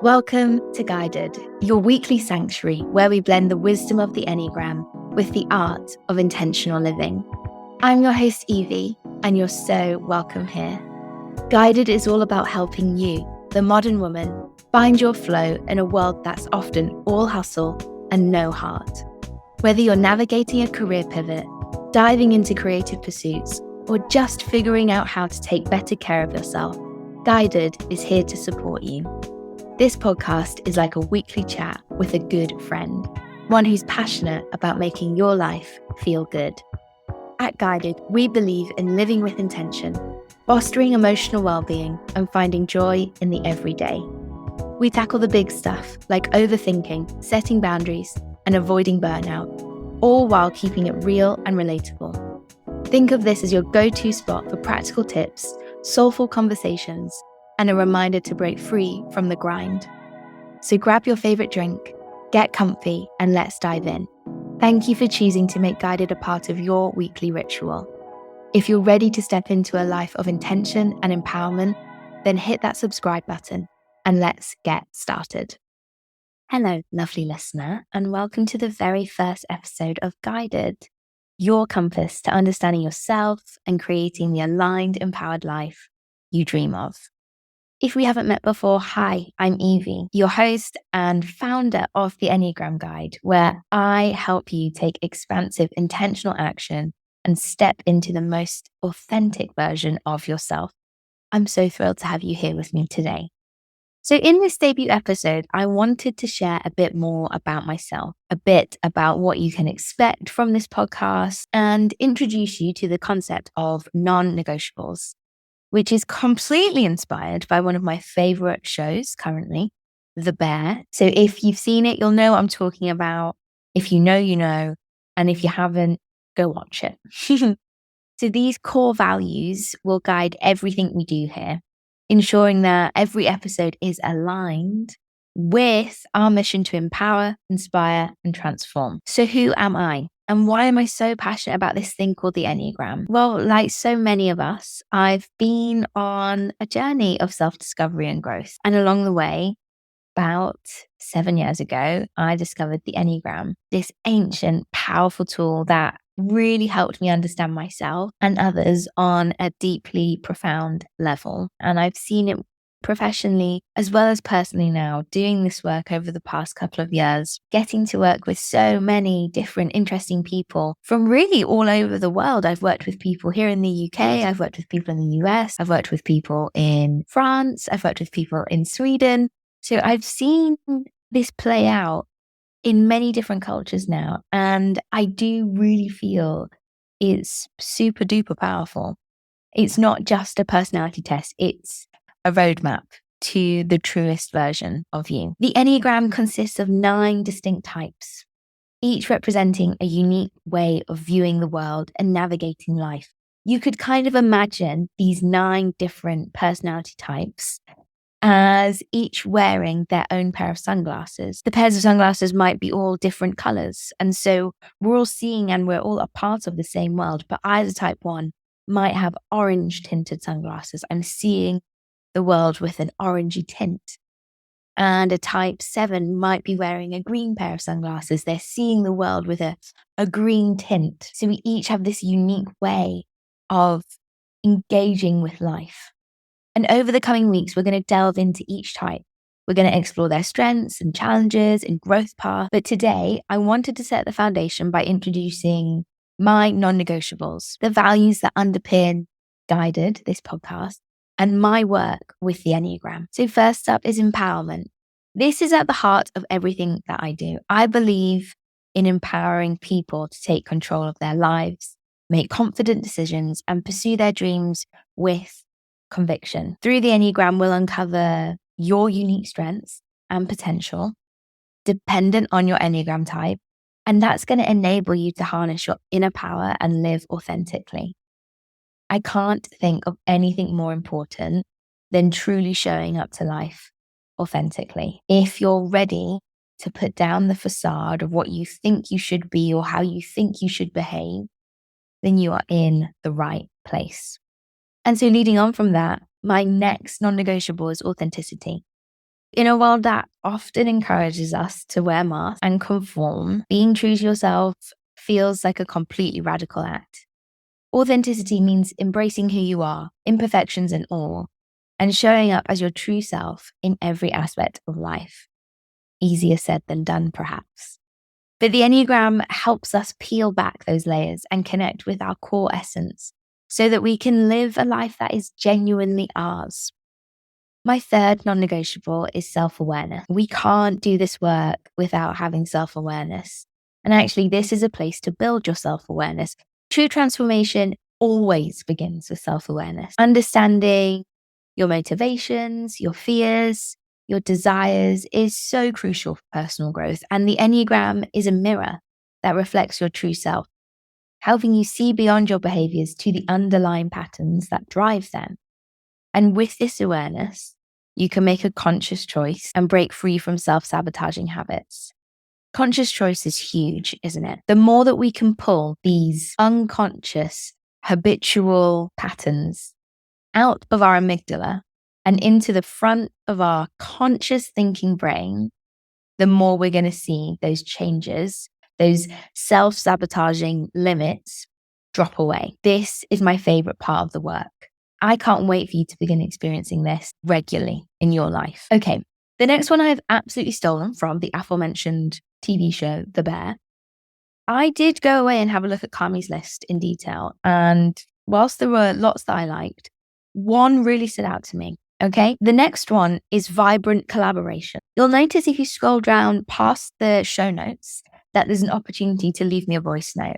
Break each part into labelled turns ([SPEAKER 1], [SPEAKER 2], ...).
[SPEAKER 1] Welcome to Guided, your weekly sanctuary where we blend the wisdom of the Enneagram with the art of intentional living. I'm your host, Evie, and you're so welcome here. Guided is all about helping you, the modern woman, find your flow in a world that's often all hustle and no heart. Whether you're navigating a career pivot, diving into creative pursuits, or just figuring out how to take better care of yourself, Guided is here to support you. This podcast is like a weekly chat with a good friend, one who's passionate about making your life feel good. At Guided, we believe in living with intention, fostering emotional well-being, and finding joy in the everyday. We tackle the big stuff like overthinking, setting boundaries, and avoiding burnout, all while keeping it real and relatable. Think of this as your go-to spot for practical tips, soulful conversations, and a reminder to break free from the grind. So grab your favorite drink, get comfy, and let's dive in. Thank you for choosing to make Guided a part of your weekly ritual. If you're ready to step into a life of intention and empowerment, then hit that subscribe button and let's get started. Hello, lovely listener, and welcome to the very first episode of Guided, your compass to understanding yourself and creating the aligned, empowered life you dream of. If we haven't met before, hi, I'm Evie, your host and founder of the Enneagram Guide, where I help you take expansive, intentional action and step into the most authentic version of yourself. I'm so thrilled to have you here with me today. So in this debut episode, I wanted to share a bit more about myself, a bit about what you can expect from this podcast, and introduce you to the concept of non-negotiables, which is completely inspired by one of my favorite shows currently, The Bear. So if you've seen it, you'll know what I'm talking about. If you know, you know. And if you haven't, go watch it. So these core values will guide everything we do here, ensuring that every episode is aligned with our mission to empower, inspire, and transform. So who am I? And why am I so passionate about this thing called the Enneagram? Well, like so many of us, I've been on a journey of self-discovery and growth. And along the way, about 7 years ago, I discovered the Enneagram, this ancient, powerful tool that really helped me understand myself and others on a deeply profound level. And I've seen it professionally as well as personally now, doing this work over the past couple of years, getting to work with so many different interesting people from really all over the world. I've worked with people here in the UK, I've worked with people in the US, I've worked with people in France, I've worked with people in Sweden. So I've seen this play out in many different cultures now, and I do really feel it's super duper powerful. It's not just a personality test, it's a roadmap to the truest version of you. The Enneagram consists of 9 distinct types, each representing a unique way of viewing the world and navigating life. You could kind of imagine these 9 different personality types as each wearing their own pair of sunglasses. The pairs of sunglasses might be all different colors. And so we're all seeing and we're all a part of the same world. But I, as a type 1, might have orange tinted sunglasses. I'm seeing the world with an orangey tint. And a type 7 might be wearing a green pair of sunglasses. They're seeing the world with a green tint. So we each have this unique way of engaging with life. And over the coming weeks, we're going to delve into each type. We're going to explore their strengths and challenges and growth path. But today, I wanted to set the foundation by introducing my non-negotiables, the values that underpin Guided, this podcast, and my work with the Enneagram. So first up is empowerment. This is at the heart of everything that I do. I believe in empowering people to take control of their lives, make confident decisions, and pursue their dreams with conviction. Through the Enneagram, we'll uncover your unique strengths and potential, dependent on your Enneagram type, and that's going to enable you to harness your inner power and live authentically. I can't think of anything more important than truly showing up to life authentically. If you're ready to put down the facade of what you think you should be or how you think you should behave, then you are in the right place. And so leading on from that, my next non-negotiable is authenticity. In a world that often encourages us to wear masks and conform, being true to yourself feels like a completely radical act. Authenticity means embracing who you are, imperfections and all, and showing up as your true self in every aspect of life. Easier said than done, perhaps. But the Enneagram helps us peel back those layers and connect with our core essence so that we can live a life that is genuinely ours. My third non-negotiable is self-awareness. We can't do this work without having self-awareness. And actually, this is a place to build your self-awareness. True transformation always begins with self-awareness. Understanding your motivations, your fears, your desires is so crucial for personal growth. And the Enneagram is a mirror that reflects your true self, helping you see beyond your behaviors to the underlying patterns that drive them. And with this awareness, you can make a conscious choice and break free from self-sabotaging habits. Conscious choice is huge, isn't it? The more that we can pull these unconscious, habitual patterns out of our amygdala and into the front of our conscious thinking brain, the more we're going to see those changes, those self-sabotaging limits drop away. This is my favorite part of the work. I can't wait for you to begin experiencing this regularly in your life. Okay, the next one I've absolutely stolen from the aforementioned TV show, The Bear. I did go away and have a look at Kami's list in detail. And whilst there were lots that I liked, one really stood out to me. Okay, the next one is vibrant collaboration. You'll notice if you scroll down past the show notes that there's an opportunity to leave me a voice note.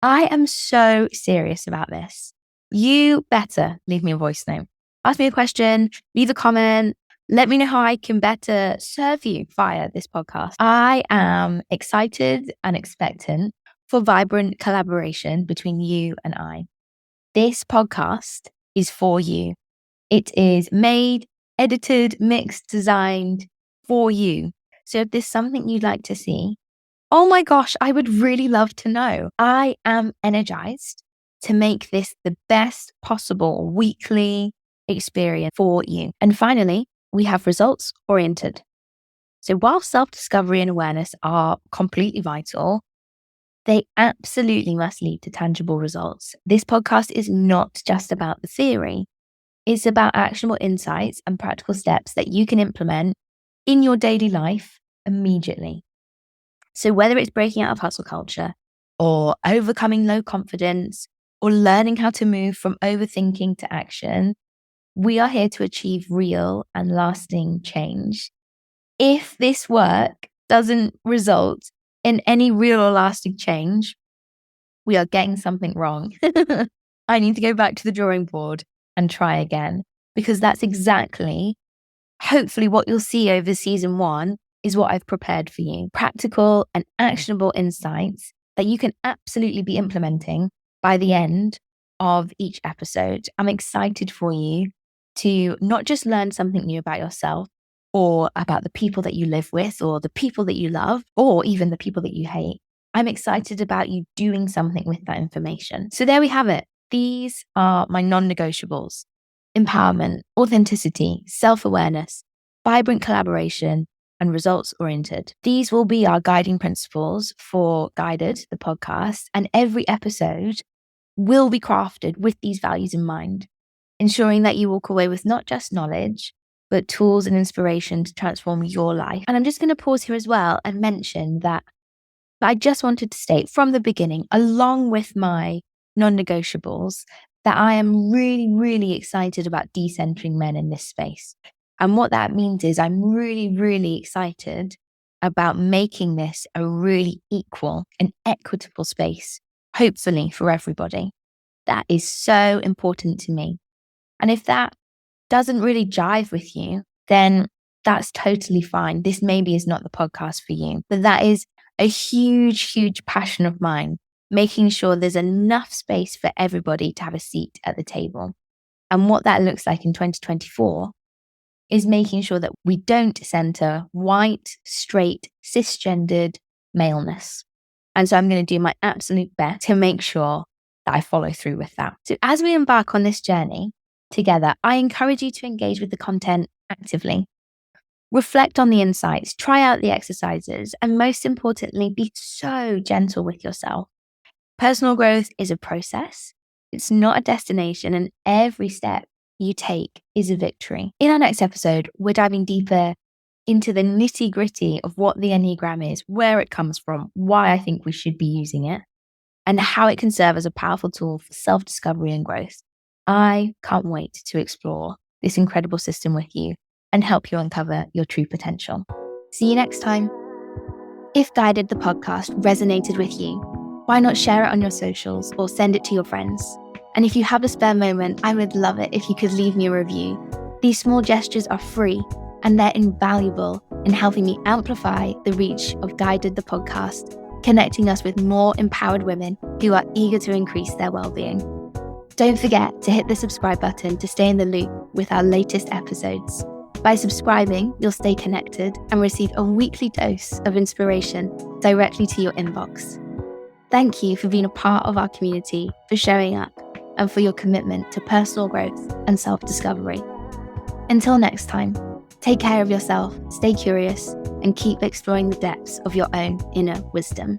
[SPEAKER 1] I am so serious about this. You better leave me a voice note. Ask me a question, leave a comment, let me know how I can better serve you via this podcast. I am excited and expectant for vibrant collaboration between you and I. This podcast is for you. It is made, edited, mixed, designed for you. So if there's something you'd like to see, oh my gosh, I would really love to know. I am energized to make this the best possible weekly experience for you. And finally, we have results oriented. So while self-discovery and awareness are completely vital, they absolutely must lead to tangible results. This podcast is not just about the theory. It's about actionable insights and practical steps that you can implement in your daily life immediately. So whether it's breaking out of hustle culture or overcoming low confidence or learning how to move from overthinking to action, we are here to achieve real and lasting change. If this work doesn't result in any real or lasting change, we are getting something wrong. I need to go back to the drawing board and try again, because that's exactly, hopefully, what you'll see over season 1 is what I've prepared for you. Practical and actionable insights that you can absolutely be implementing by the end of each episode. I'm excited for you to not just learn something new about yourself or about the people that you live with or the people that you love or even the people that you hate. I'm excited about you doing something with that information. So there we have it. These are my non-negotiables: empowerment, authenticity, self-awareness, vibrant collaboration, and results-oriented. These will be our guiding principles for Guided, the podcast, and every episode will be crafted with these values in mind, ensuring that you walk away with not just knowledge, but tools and inspiration to transform your life. And I'm just going to pause here as well and mention that I just wanted to state from the beginning, along with my non-negotiables, that I am really, really excited about decentering men in this space. And what that means is I'm really, really excited about making this a really equal and equitable space, hopefully for everybody. That is so important to me. And if that doesn't really jive with you, then that's totally fine. This maybe is not the podcast for you, but that is a huge, huge passion of mine, making sure there's enough space for everybody to have a seat at the table. And what that looks like in 2024 is making sure that we don't center white, straight, cisgendered maleness. And so I'm going to do my absolute best to make sure that I follow through with that. So as we embark on this journey together, I encourage you to engage with the content actively. Reflect on the insights, try out the exercises, and most importantly, be so gentle with yourself. Personal growth is a process. It's not a destination, and every step you take is a victory. In our next episode, we're diving deeper into the nitty-gritty of what the Enneagram is, where it comes from, why I think we should be using it, and how it can serve as a powerful tool for self-discovery and growth. I can't wait to explore this incredible system with you and help you uncover your true potential. See you next time. If Guided the podcast resonated with you, why not share it on your socials or send it to your friends? And if you have a spare moment, I would love it if you could leave me a review. These small gestures are free and they're invaluable in helping me amplify the reach of Guided the podcast, connecting us with more empowered women who are eager to increase their well-being. Don't forget to hit the subscribe button to stay in the loop with our latest episodes. By subscribing, you'll stay connected and receive a weekly dose of inspiration directly to your inbox. Thank you for being a part of our community, for showing up, and for your commitment to personal growth and self-discovery. Until next time, take care of yourself, stay curious, and keep exploring the depths of your own inner wisdom.